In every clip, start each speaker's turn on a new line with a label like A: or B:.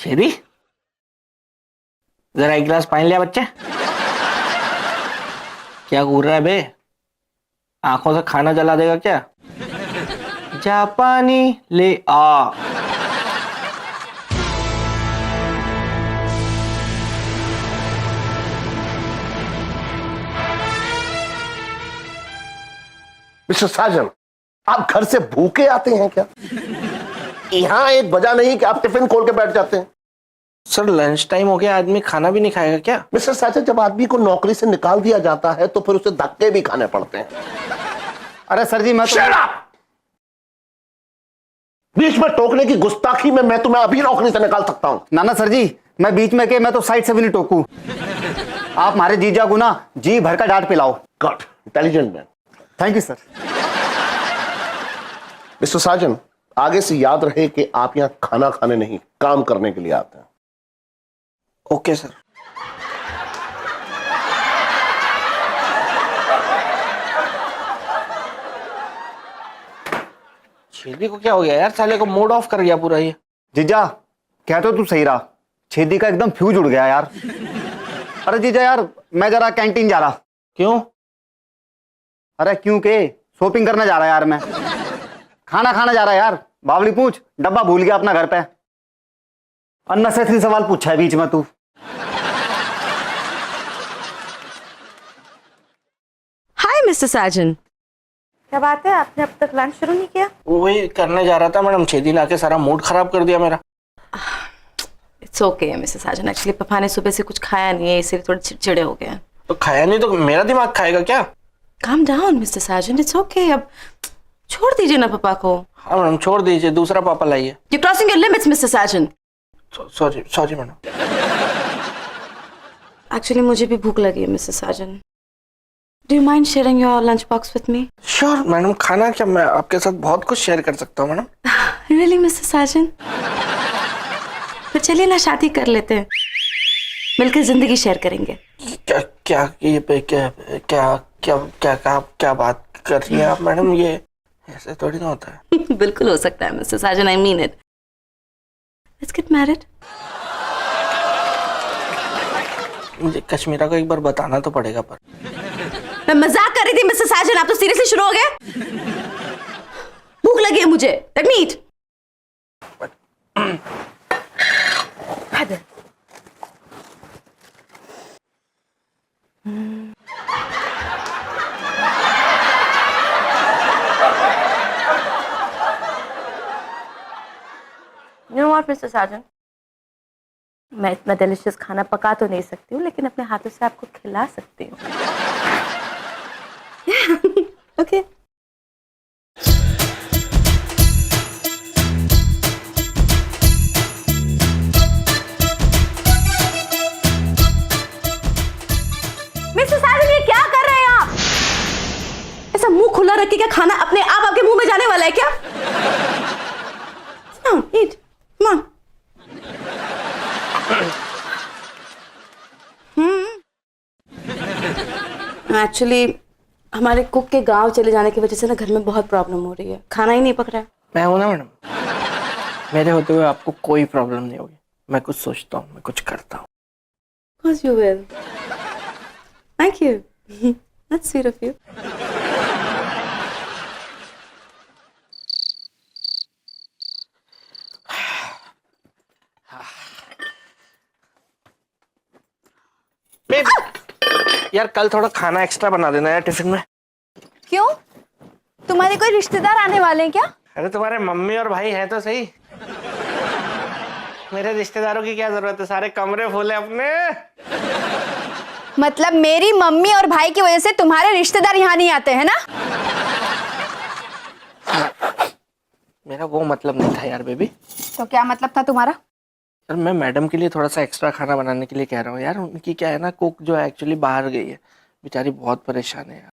A: छेदी, जरा एक गिलास पानी लिया बच्चे। क्या घूर रहा है बे? आंखों से खाना जला देगा क्या? जा पानी ले आ।
B: मिस्टर साजन, आप घर से भूखे आते हैं क्या? यहां एक वजह नहीं कि आप टिफिन खोल के बैठ जाते हैं।
A: सर लंच टाइम हो गया, आदमी खाना भी नहीं खाएगा क्या?
B: मिस्टर साजन, जब आदमी को नौकरी से निकाल दिया जाता है तो फिर उसे धक्के भी खाने पड़ते हैं।
C: अरे सर जी मैं तो...
B: Shut up! बीच में टोकने की गुस्ताखी में मैं तुम्हें अभी नौकरी से निकाल सकता हूं।
C: ना सर जी, मैं बीच में के मैं तो साइड से भी नहीं टोकू। आप हमारे जीजा को ना जी भर का डांट पिलाओ।
B: God, intelligent man.
C: Thank you sir.
B: Mister Sajan, आगे से याद रहे कि आप यहां खाना खाने नहीं, काम करने के लिए आते हैं।
A: Okay sir. छेदी को क्या हो गया यार? साले को मूड ऑफ कर गया पूरा ये।
C: जीजा क्या तो तू सही रहा, छेदी का एकदम फ्यूज उड़ गया यार। अरे जीजा यार, मैं जरा कैंटीन जा रहा।
A: क्यों?
C: अरे क्यों के शॉपिंग करने जा रहा यार, मैं खाना खाने जा रहा यार। बावली पूछ, डब्बा भूल गया अपना घर पे। अननेसेसरी सवाल पूछा है बीच में तू।
D: हाय मिस्टर साजन, क्या बात है, आपने अब तक लंच शुरू नहीं किया?
A: वही करने जा रहा था मैडम, छेदी लाके सारा मूड खराब कर दिया मेरा।
D: It's okay mister Sajan, actually पापा ने सुबह से कुछ खाया नहीं है, इसलिए थोड़े चिड़चिड़े हो गए हैं।
A: तो खाया नहीं तो मेरा दिमाग खाएगा क्या?
D: Calm down mister Sajan, it's okay, अब छोड़ दीजिए ना पापा को।
A: हाँ मैडम छोड़ दीजिए, दूसरा पापा लाइए।
D: You crossing your limits mister Sajan.
A: Sorry sorry madam.
D: Actually मुझे भी भूख लगी है mister Sajan. Do you mind sharing your lunch box with me?
A: Sure madam, खाना क्या, मैं आपके साथ बहुत कुछ शेयर कर सकता हूँ मैडम।
D: रियली मिस्टर साजन? फिर चलिए ना शादी कर लेते हैं, मिलकर जिंदगी शेयर करेंगे।
A: क्या क्या ये पे क्या क्या क्या क्या क्या क्या बात कर रही हैं आप मैडम? ये ऐसे थोड़ी ना होता है।
D: बिल्कुल हो सकता है mister Sajan, I mean it. Let's get married.
A: मुझे कश्मीरा को एक बार बताना तो पड़ेगा पर।
D: मैं मजाक कर रही थी मिस्टर साजन, आप तो सीरियसली शुरू हो गए। भूख लगी है मुझे, let me eat. You know what, mister Sajan, मैं इतना डिलिशियस खाना पका तो नहीं सकती हूँ, लेकिन अपने हाथों से आपको खिला सकती हूँ। ओके। मिस्टर साजन, ये क्या कर रहे हैं आप? ऐसा मुंह खुला रख के क्या खाना अपने आप आपके मुंह में जाने वाला है क्या? Eat. Come on. एक्चुअली हमारे कुक के गांव चले जाने की वजह से ना घर में बहुत प्रॉब्लम हो रही है, खाना ही नहीं पक रहा है।
A: मैं हूं ना मैडम, मेरे होते हुए आपको कोई प्रॉब्लम नहीं होगी। मैं कुछ सोचता हूँ, मैं कुछ करता हूँ।
D: Of course you will. Thank you. That's sweet of you.
A: यार कल थोड़ा खाना एक्स्ट्रा बना देना यार टिफिन में।
E: क्यों? तुम्हारे कोई रिश्तेदार आने वाले हैं क्या?
A: अरे तुम्हारे मम्मी और भाई हैं तो सही, मेरे रिश्तेदारों की क्या जरूरत है, सारे कमरे फुल है अपने।
E: मतलब मेरी मम्मी और भाई की वजह से तुम्हारे रिश्तेदार यहाँ नहीं आते हैं ना?
A: मेरा वो मतलब नहीं था यार बेबी।
E: तो क्या मतलब था तुम्हारा?
A: सर मैं मैडम के लिए थोड़ा सा एक्स्ट्रा खाना बनाने के लिए कह रहा हूँ यार। उनकी क्या है ना, कुक जो है एक्चुअली बाहर गई है, बेचारी बहुत परेशान है यार।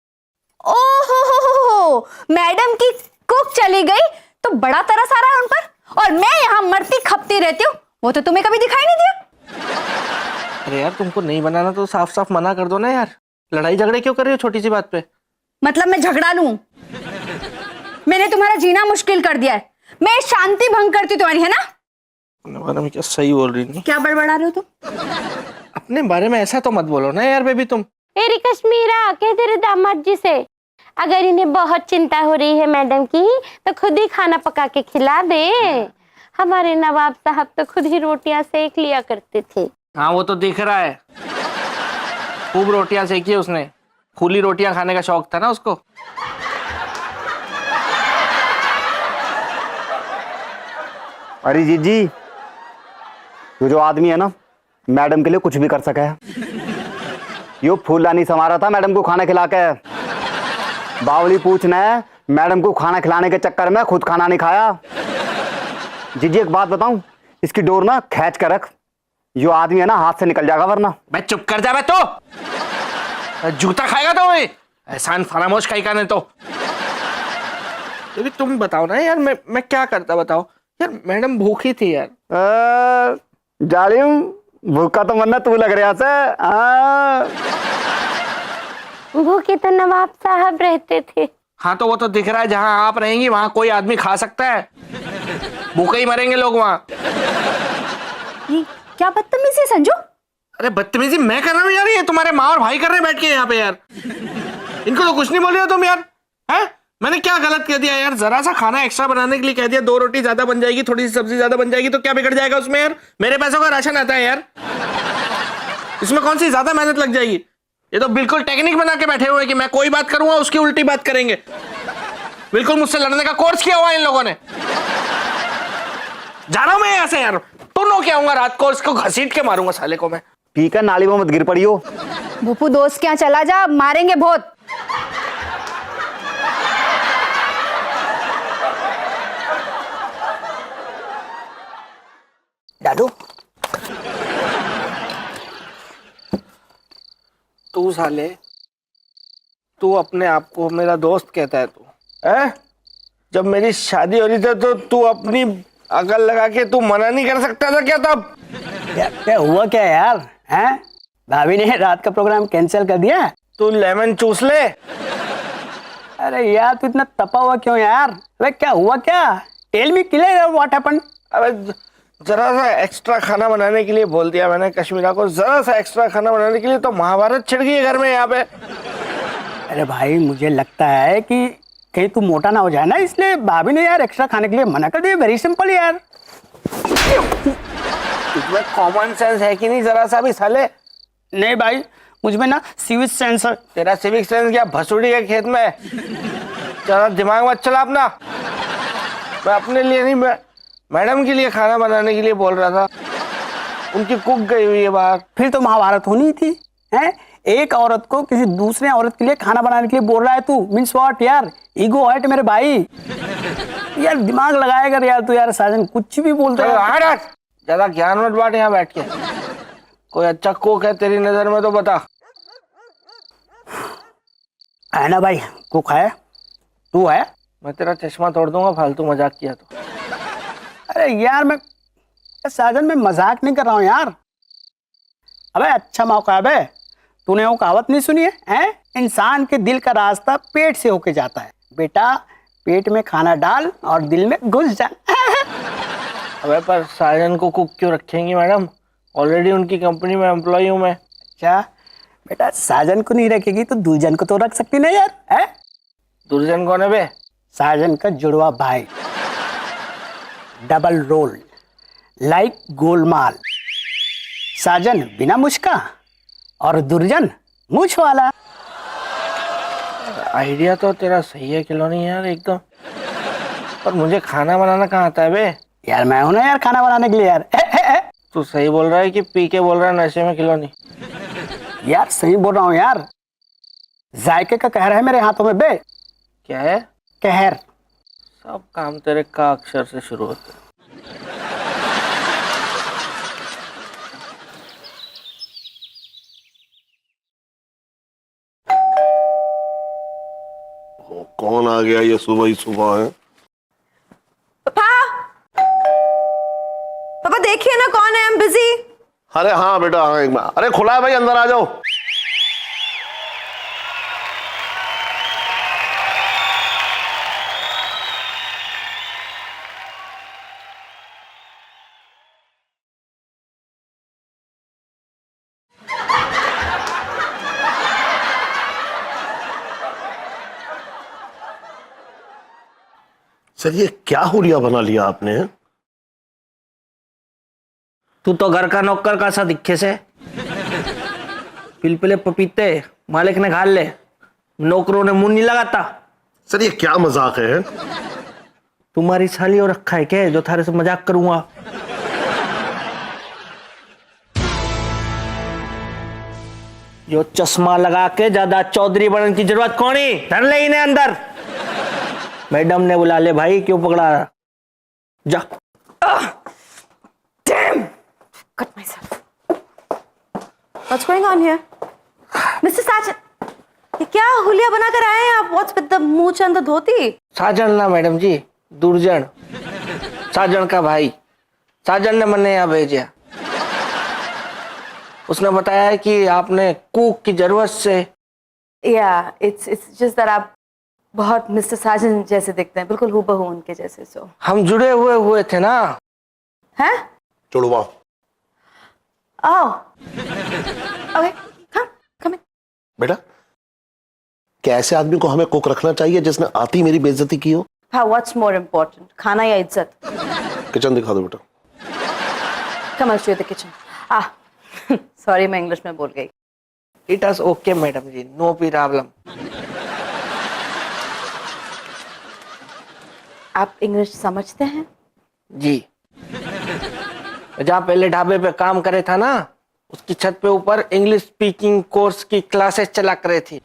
E: ओहो, मैडम की कुक चली गई तो बड़ा तरस आ रहा है उन पर, और मैं यहाँ मरती खपती रहती हूँ, वो तो तुम्हें कभी दिखाई नहीं दिया।
A: अरे यार तुमको नहीं बनाना तो साफ साफ मना कर दो ना यार, लड़ाई झगड़े क्यों कर रही हो छोटी सी बात पे?
E: मतलब मैं झगड़ा लूं? मैंने तुम्हारा जीना मुश्किल कर दिया है, मैं शांति भंग करती हूँ तुम्हारी, है ना?
A: अपने बारे में क्या सही बोल रही नहीं?
E: क्या बड़बड़ा रहे हो तुम?
A: अपने बारे में ऐसा तो मत बोलो ना यार बेबी तुम।
F: मेरी कश्मीरा कह तेरे दामाद जी से, अगर इन्हें बहुत चिंता हो रही है मैडम की तो खुद ही खाना पका के खिला दे। हमारे नवाब साहब तो खुद ही रोटियां सेक लिया करते थे।
A: हाँ वो तो दिख रहा है, खूब रोटियां सेकी है उसने, खुली रोटियां खाने का शौक था ना उसको।
C: अरे जी जी, ये जो आदमी है ना, मैडम के लिए कुछ भी कर सका है। यो फूलदानी संवारा था मैडम को खाना खिला के। बावली पूछना है, मैडम को खाना खिलाने के चक्कर में खुद खाना नहीं खाया। जीजी एक बात बताऊं, इसकी डोर ना खींच कर रख, यो आदमी है ना हाथ से निकल जाएगा वरना।
A: मैं चुप कर जा, मैं तो जूता खाएगा तो वही एहसान फरामोश खाई का नहीं तो। तुम बताओ ना यार, मैं क्या करता बताओ यार। मैडम भूखी थी यार।
C: जालिम, भूखा तो मरना तू लग रहा से।
F: भूखे तो नवाब साहब रहते थे।
A: हाँ तो वो तो दिख रहा है, जहां आप रहेंगी वहां कोई आदमी खा सकता है, भूखे ही मरेंगे लोग वहां।
E: ये क्या बदतमीजी है संजू?
A: अरे बदतमीजी मैं कर रहा हूँ यार, ये तुम्हारे माँ और भाई कर रहे हैं बैठ के यहाँ पे यार। इनको तो कुछ नहीं बोल रहे हो तुम यार, हैं? मैंने क्या गलत कह दिया यार? जरा सा खाना एक्स्ट्रा बनाने के लिए कह दिया, 2 रोटी ज्यादा बन जाएगी, थोड़ी सी सब्जी ज्यादा बन जाएगी, तो क्या बिगड़ जाएगा उसमें यार? मेरे पैसों का राशन आता है यार, इसमें कौन सी ज्यादा मेहनत लग जाएगी? ये तो बिल्कुल टेक्निक बना के बैठे हुए हैं कि मैं कोई बात करूंगा उसकी उल्टी बात करेंगे। बिल्कुल मुझसे लड़ने का कोर्स किया हुआ है इन लोगों ने। जा रहा हूं मैं यहाँ से यार, टूनो के आऊंगा रात को, इसको घसीट के मारूंगा साले को मैं।
C: पी कर नाली में मत गिर पड़ियो।
E: भूपू दोस्त के यहाँ चला जा, मारेंगे बहुत।
A: दादू तू साले, तू अपने आप को मेरा दोस्त कहता है तू, है? जब मेरी शादी हो रही थी तो तू अपनी अकल लगा के तू मना नहीं कर सकता था क्या तब?
G: क्या हुआ क्या यार? हैं? भाभी ने रात का प्रोग्राम कैंसिल कर दिया?
A: तू लेमन चूस ले।
G: अरे यार तू इतना तपा हुआ क्यों यार? अरे क्या हुआ क्या? Tell me clear what happened?
A: अबे जरा सा एक्स्ट्रा खाना बनाने के लिए बोल दिया मैंने कश्मीरा को, जरा सा एक्स्ट्रा खाना बनाने के लिए तो महाभारत छिड़ गई है घर में यहाँ पे।
G: अरे भाई मुझे लगता है कि कहीं तू मोटा ना हो जाए ना, इसलिए भाभी ने यार एक्स्ट्रा खाने के लिए मना कर दिया। वेरी सिंपल यार।
A: तुझमें कॉमन सेंस है कि नहीं जरा सा भी साले?
G: नहीं भाई, मुझमें ना सिविक सेंस है।
A: तेरा सिविक सेंस क्या भसुड़ी के खेत में? जरा दिमाग मत चला अपना। मैं अपने लिए नहीं, मैं मैडम के लिए खाना बनाने के लिए बोल रहा था, उनकी कुक गई हुई है बाहर।
G: फिर तो महाभारत होनी थी। हैं? एक औरत को किसी दूसरे औरत के लिए खाना बनाने के लिए बोल रहा है तू। मीन्स व्हाट यार? ईगो हर्ट मेरे भाई। यार दिमाग लगाएगा यार तू यार। साजन कुछ भी बोलता है।
A: ज्यादा ज्ञान मत बांट यहाँ बैठ के। कोई अच्छा कुक है तेरी नजर में तो बता।
G: है ना भाई, कुक है, तू है।
A: मैं तेरा चश्मा तोड़ दूंगा फालतू मजाक किया तो।
G: अरे यार मैं साजन में मजाक नहीं कर रहा हूँ यार। अबे अच्छा मौका है बे। तूने वो कहावत नहीं सुनी है, हैं? इंसान के दिल का रास्ता पेट से होके जाता है। बेटा पेट में खाना डाल और दिल में घुस जा।
A: अबे पर साजन को कुक क्यों रखेंगी मैडम? ऑलरेडी उनकी कंपनी में एम्प्लॉय हूँ मैं।
G: अच्छा बेटा, साजन को नहीं रखेगी तो दुर्जन को तो रख सकती ना यार, है?
A: दुर्जन कौन है बे?
G: साजन का जुड़वा भाई, डबल रोल, लाइक गोलमाल। साजन बिना मुझका और दुर्जन मुझ वाला।
A: आइडिया तो तेरा सही है खिलौनी यार एकदम, पर मुझे खाना बनाना कहाँ आता है बे?
G: यार मैं हूं ना यार खाना बनाने के लिए यार।
A: तू सही बोल रहा है कि पी के बोल रहा है नशे में खिलौनी?
G: यार सही बोल रहा हूँ यार। जायके का कहर है मेरे हाथों में बे।
A: क्या है?
G: कहर।
A: सब काम तेरे का अक्षर से शुरू होते हैं।
B: कौन आ गया ये सुबह ही सुबह है?
D: पापा देखिए ना कौन है, आई एम बिजी।
B: अरे हाँ बेटा, हाँ एक बार। अरे खुला है भाई, अंदर आ जाओ। सर ये क्या हुलिया बना लिया आपने?
A: तू तो घर का नौकर का सा दिखे से। पिलपिले पपीते मालिक ने खा ले, नौकरों ने मुंह नहीं लगाता।
B: सर ये क्या मजाक है?
A: तुम्हारी साली और रखा है क्या जो थारे से मजाक करूंगा? यो चश्मा लगा के ज्यादा चौधरी बनने की जरूरत कौन है? धर ले इन्हें अंदर। मैडम ने बुला ले भाई, क्यों पकड़ा? जा।
D: Cut myself. What's going on here? Mr. Sajan, ये क्या हुलिया बना कर आए हैं आप? What's with the मुंह चंद धोती?
A: साजन ना मैडम जी, दुर्जन। साजन का भाई। साजन ने मैंने यहाँ भेजा। उसने बताया कि आपने कुक की जरूरत से।
D: Yeah, it's just that आप बहुत मिस्टर साजन जैसे दिखते हैं, बिल्कुल हूबहू उनके जैसे। सो
A: हम जुड़े हुए थे ना।
D: हैं?
B: जुड़वा।
D: Oh. Okay, come in.
B: बेटा क्या ऐसे आदमी को हमें कुक रखना चाहिए जिसने आती मेरी बेइज्जती की हो?
D: हाँ, what's more important, खाना या इज्जत?
B: किचन दिखा दो बेटा।
D: Come I'll show you the kitchen. Sorry, मैं इंग्लिश में बोल गई।
A: It is okay madam ji, no problem.
D: आप इंग्लिश समझते हैं?
A: जी। जहाँ पहले ढाबे पे काम करे था ना, उसकी छत पे ऊपर इंग्लिश स्पीकिंग कोर्स की क्लासेस चला करे थी।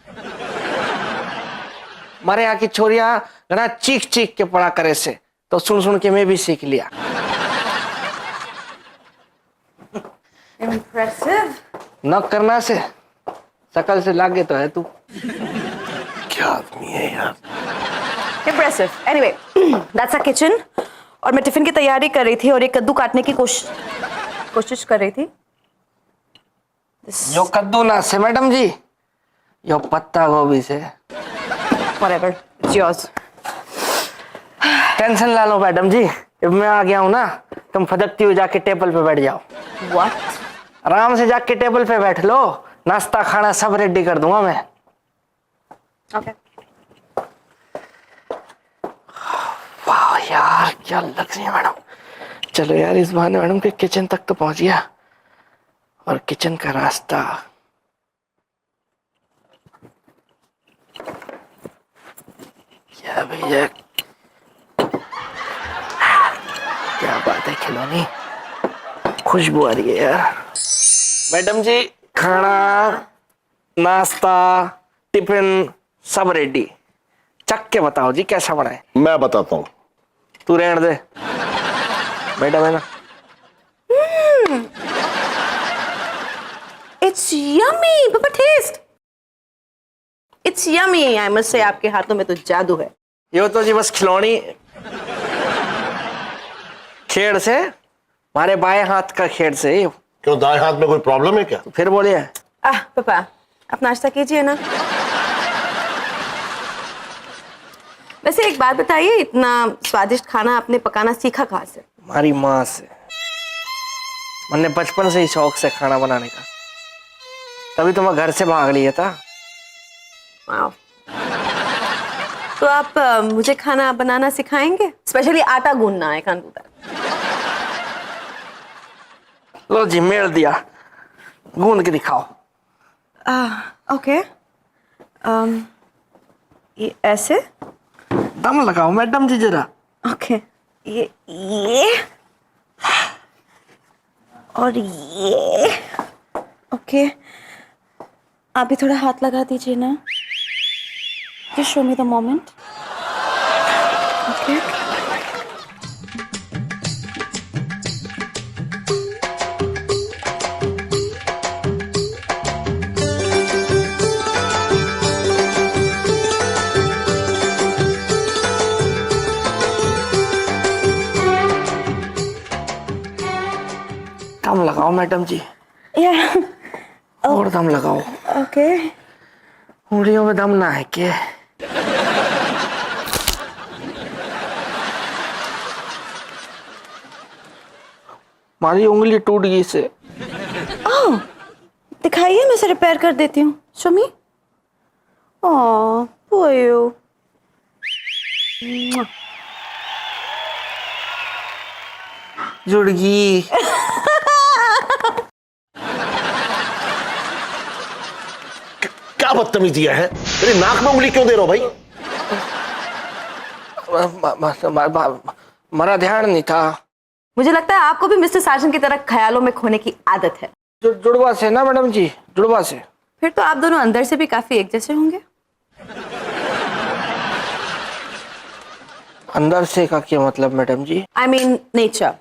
A: हमारे यहाँ की छोरियां घना चीख चीख के पढ़ा करे से, तो सुन सुन के मैं भी सीख लिया।
D: Impressive.
A: न करना से शकल से लागे तो है तू।
B: क्या आदमी है यार।
D: Impressive. Anyway, that's our kitchen. और मैं टिफिन की तैयारी कर रही थी और एक कद्दू काटने की कोशिश कर रही थी।
A: यो कद्दू ना से मैडम जी, यो पत्ता गोभी से।
D: Whatever, it's yours.
A: टेंशन ला लो मैडम जी, अब मैं आ गया हूँ ना, तुम फदकती हुई जाके टेबल पे बैठ जाओ।
D: What?
A: आराम से जाके टेबल पे बैठ लो, नाश्ता खाना सब रेडी कर दूंगा मैं।
D: Okay.
A: वाह यार क्या लग रही है मैडम। चलो यार इस बहाने मैडम के किचन तक तो पहुंच गया, और किचन का रास्ता। क्या भैया, क्या बात है खिलौनी, खुशबू आ रही है यार। मैडम जी खाना नाश्ता टिफिन सब रेडी, चख के बताओ जी कैसा बना है।
B: मैं बताता हूँ।
A: तू रहने दे, मैडम है ना।
D: It's yummy, Papa, taste. It's yummy. I must say, आपके हाथों में तो जादू है।
A: ये तो जी बस खिलौनी खेड़ से, हमारे बाएं हाथ का खेड़ से।
B: क्यों दाएं हाथ में कोई प्रॉब्लम है क्या?
A: तो फिर बोलिए।
D: पापा, आप नाश्ता कीजिए ना। वैसे एक बात बताइए, इतना स्वादिष्ट खाना आपने पकाना सीखा कहाँ से?
A: हमारी माँ से। मैंने बचपन से ही शौक से खाना बनाने का, तभी तो मैं घर से भाग लिया था।
D: वाह। तो आप मुझे खाना बनाना सिखाएंगे? स्पेशली आटा गूंदना, आई कांट डू दैट।
A: लो जी मेल दिया, गूंद के दिखाओ।
D: ओके। ये ऐसे?
A: दम लगाओ मैडम जी जरा।
D: ओके। ये और ये। ओके, आप भी थोड़ा हाथ लगा दीजिए ना। Just show me the moment. Okay.
A: दम लगाओ मैडम जी,
D: Yeah.
A: और दम लगाओ।
D: Okay.
A: उंगलियों में दम ना है क्या? हमारी उंगली टूट गई से।
D: Oh, दिखाइए, मैं इसे रिपेयर कर देती हूँ। Show me. Oh, poor you.
A: जुड़गी।
B: क्या बदतमीजी है? मेरी नाक में उंगली क्यों दे रहे हो भाई?
A: मेरा ध्यान नहीं था।
D: मुझे लगता है आपको भी मिस्टर साजन की तरह ख्यालों में खोने की आदत है।
A: जुड़वा से ना मैडम जी, जुड़वा से।
D: फिर तो आप दोनों अंदर से भी काफी एक जैसे होंगे।
A: अंदर से का क्या मतलब madam ji?
D: I mean nature.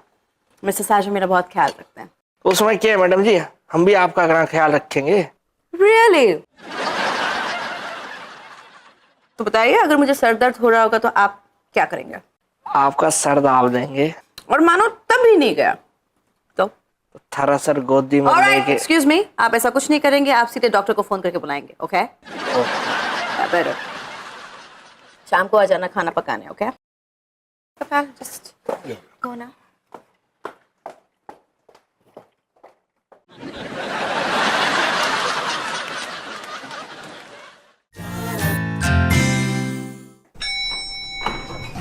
D: Mister Sajan मेरा बहुत ख्याल रखते हैं।
A: उसमें क्या है मैडम जी, हम भी आपका अपना ख्याल रखेंगे।
D: रियली? तो बताइए, अगर मुझे सर दर्द हो रहा होगा तो आप क्या करेंगे?
A: आपका सर दाब देंगे।
D: और मानो तब भी नहीं गया तो?
A: थरा सर गोदी में लेके।
D: एक्सक्यूज मी, आप ऐसा कुछ नहीं करेंगे, आप सीधे डॉक्टर को फोन करके बुलाएंगे। ओके? बेटर। शाम को आ जाना खाना पकाने। ओके? जस्ट गो ना।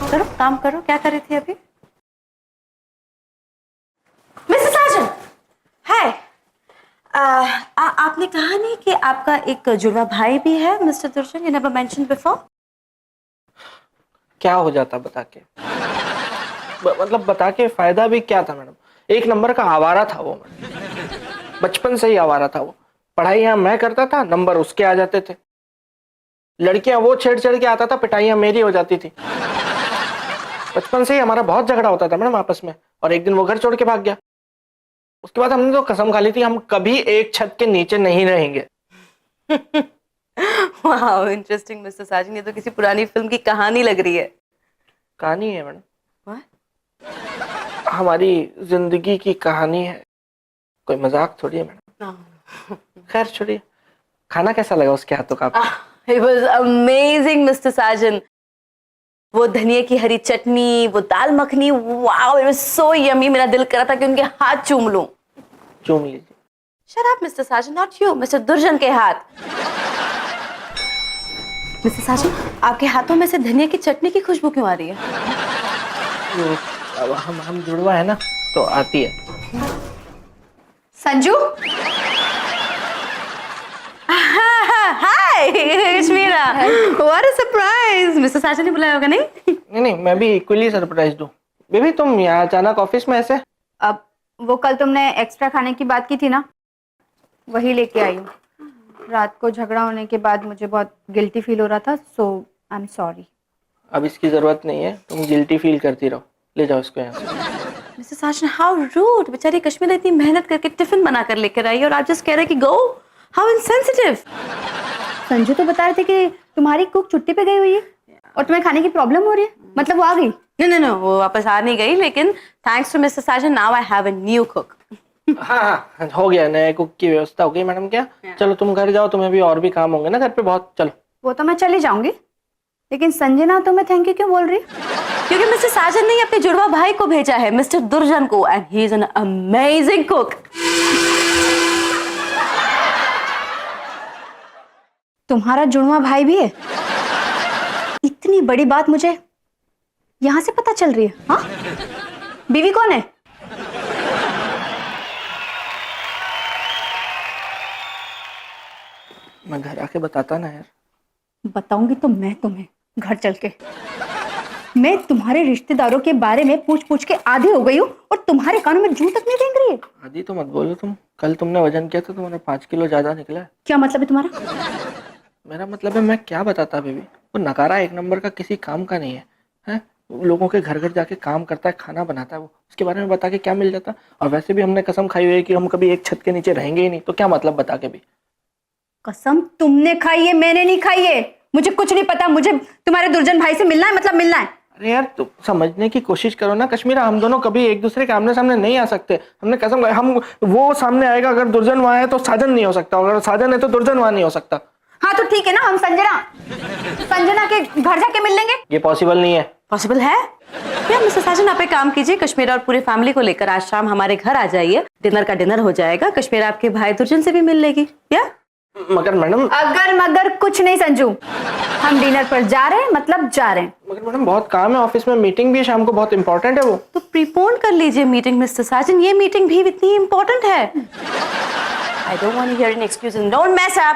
D: करो, काम करो। क्या कर रही थी अभी? मिसेस साजन, हाय। आपने कहा नहीं कि आपका एक जुड़वा भाई भी है, मिस्टर दुर्जन? You never mentioned before.
A: क्या हो जाता बता के? मतलब बता के फायदा भी क्या था मैडम? एक नंबर का आवारा था वो मैडम, बचपन से ही आवारा था वो। पढ़ाई यहाँ मैं करता था, नंबर उसके आ जाते थे। लड़कियां वो छेड़ के आता था, पिटाइयां मेरी हो जाती थी। बचपन से ही हमारा बहुत झगड़ा होता था मैडम आपस में। और एक दिन वो घर छोड़ के भाग गया। उसके बाद हमने तो कसम खा ली थी, हम कभी एक छत के नीचे नहीं रहेंगे।
D: वाओ, इंटरेस्टिंग मिस्टर साजन। ये तो किसी पुरानी फिल्म की कहानी लग रही है।
A: कहानी है मैडम,
D: What?
A: हमारी जिंदगी की कहानी है, कोई मजाक थोड़ी है मैडम। खैर छोड़िए, खाना कैसा लगा उसके हाथों का आपको?
D: It was amazing, mister Sajan. वो धनिया की हरी चटनी, वो दाल मखनी, wow, it was so yummy. मेरा दिल कर रहा था कि उनके हाथ चूम लूं।
A: चूम लीजिए।
D: Shut up mister Sajan, not you, mister Durjan के हाथ। मिस्टर साजन, आपके हाथों में से धनिया की चटनी की खुशबू क्यों आ रही है?
A: अब हम जुड़वा है ना, तो आती है।
E: Sanju,
D: hi Kashmira, what a surprise. Mister Sajan ने बुलाया होगा? नहीं
A: नहीं, मैं भी इक्वली सरप्राइज्ड हूँ। बेबी तुम यहाँ अचानक ऑफिस में ऐसे?
E: अब वो कल तुमने एक्स्ट्रा खाने की बात की थी ना, वही लेके आई हूँ। रात को झगड़ा होने के बाद मुझे बहुत गिल्टी फील हो रहा था, सो आई एम सॉरी।
A: अब इसकी जरूरत नहीं है, तुम गिल्टी फील करती रहो। ले जाओ इसको यहाँ से।
D: Mister Sajan, how rude. बेचारी कश्मीरा इतनी मेहनत करके टिफिन बना कर लेकर आई और आप जस्ट कह रहे कि गो। How insensitive.
E: संजू तो बता रहे थे कि तुम्हारी कुक छुट्टी पे गई हुई है और तुम्हें खाने की प्रॉब्लम हो रही है, मतलब वो आ गई?
D: No, वो वापस आ नहीं गई, लेकिन thanks to mister Sajan now I have a new cook.
A: हाँ, हो गया, नए कुक की व्यवस्था हो गई मैडम। क्या चलो तुम घर जाओ, तुम्हें भी और भी काम होंगे ना घर पे बहुत। चलो।
E: वो तो मैं चली जाऊंगी, लेकिन संजना तुम्हें थैंक यू क्यों बोल रही है?
D: क्योंकि मिस्टर साजन ने अपने जुड़वा भाई को भेजा है, मिस्टर दुर्जन को, and he is an amazing cook.
E: तुम्हारा जुड़वा भाई भी है? इतनी बड़ी बात मुझे यहां से पता चल रही है? हाँ, बीवी कौन है?
A: मैं घर आके बताता ना यार।
E: बताऊंगी तो मैं तुम्हें घर चल के। मैं तुम्हारे रिश्तेदारों के बारे में पूछ पूछ के आधी हो गई हूँ और तुम्हारे कानों में जूं तक नहीं रेंग रही है।
A: आदि तो मत बोलो तुम। कल तुमने वजन किया था, तुम्हारा 5 किलो ज्यादा निकला है।
E: क्या मतलब है तुम्हारा?
A: मेरा मतलब है, मैं क्या बताता बेबी। वो नकारा एक नंबर का किसी काम का नहीं है, हैं? लोगों के घर घर जाके काम करता है, खाना बनाता है वो। उसके बारे में बता के क्या मिल जाता? और वैसे भी हमने कसम खाई हुई है कि हम कभी एक छत के नीचे रहेंगे ही नहीं, तो क्या मतलब बता के भी?
E: कसम तुमने खाई है, मैंने नहीं खाई है। मुझे कुछ नहीं पता। मुझे तुम्हारे दुर्जन भाई से मिलना है, मतलब मिलना है।
A: अरे यार तुम समझने की कोशिश करो ना कश्मीरा। हम दोनों कभी एक दूसरे के आमने सामने नहीं आ सकते। हमने कसम खाई, हम वो सामने आएगा अगर दुर्जन वहां है तो साजन नहीं हो सकता, अगर साजन है तो दुर्जन वहां नहीं हो सकता।
E: हाँ तो ठीक है ना, हम संजना के घर जाके मिल लेंगे।
A: ये पॉसिबल नहीं है।
D: पॉसिबल है या मिस्टर साजन, आप एक काम कीजिए, कश्मीरा और पूरी फैमिली को लेकर आज शाम हमारे घर आ जाइए। डिनर का डिनर हो जाएगा, कश्मीरा आपके भाई दुर्जन से भी मिल लेगी। या
A: मगर मैडम,
E: अगर मगर कुछ नहीं संजू। हम डिनर पर जा रहे हैं, मतलब जा रहे हैं।
A: मगर मैडम बहुत काम है ऑफिस में, मीटिंग भी है शाम को, बहुत इंपॉर्टेंट है वो।
D: तो प्रीपोन कर लीजिए मीटिंग मिस्टर साजन, ये मीटिंग भी इतनी इंपॉर्टेंट है। I don't want to hear any excuses, don't mess up.